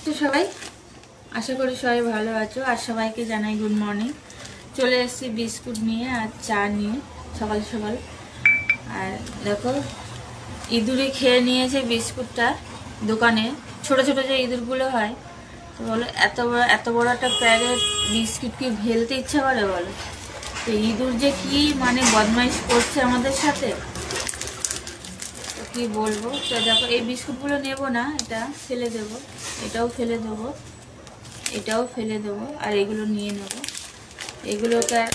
তো সবাই আশা করি সবাই ভালো আছো আর সবাইকে জানাই গুড মর্নিং। চলে এসেছি বিস্কুট নিয়ে আর চা নিয়ে সকাল সকাল। আর দেখো ইঁদুরে খেয়ে নিয়েছে বিস্কুটটা দোকানে, ছোট ছোট যে ইঁদুরগুলো হয়। তো বলো এত বড় একটা প্যাকেট বিস্কুট কি ফেলতে ইচ্ছা করে বলো? তো ইঁদুর যে কি মানে বদমাইশ করছে আমাদের সাথে, তো কি বলবো। তো দেখো এই বিস্কুটগুলো নেবো না, এটা ফেলে দেবো, এটাও ফেলে দেবো, এটাও ফেলে দেবো, আর এগুলো নিয়ে নেব। এগুলোকে আর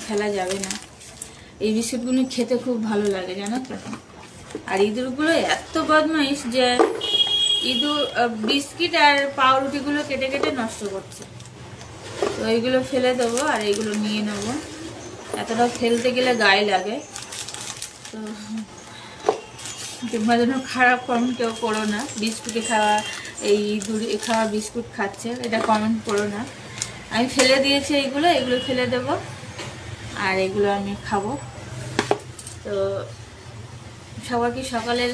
ফেলা যাবে না। এই বিস্কুটগুলো খেতে খুব ভালো লাগে জানো তো। আর ইঁদুরগুলো এত বদমাইশ যে ইঁদুর বিস্কিট আর পাউরুটিগুলো কেটে কেটে নষ্ট করছে। তো এইগুলো ফেলে দেবো আর এইগুলো নিয়ে নেব। এতটা ফেলতে গেলে গায়ে লাগে। তো তোমরা যেন খারাপ কমেন্ট কেউ করো না, বিস্কুটে খাওয়া এই ইঁদুর খাওয়া বিস্কুট খাচ্ছে এটা কমেন্ট করো না। আমি ফেলে দিয়েছি এগুলো ফেলে দেব আর এগুলো আমি খাবো। তো সবার কি সকালের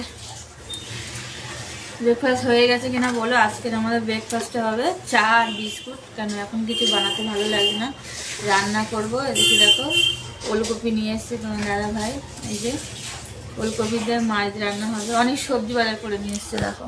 ব্রেকফাস্ট হয়ে গেছে কিনা বলো? আজকের আমাদের ব্রেকফাস্টে হবে চা আর বিস্কুট, কেন এখন কিছু বানাতে ভালো লাগে না। রান্না করব। এদিকে দেখো ওলকপি নিয়ে এসছে তোমার দাদা ভাই, এই যে ওলকপি দিয়ে মাছ রান্না হবে। অনেক সবজি বাজার করে নিয়ে এসছে দেখো।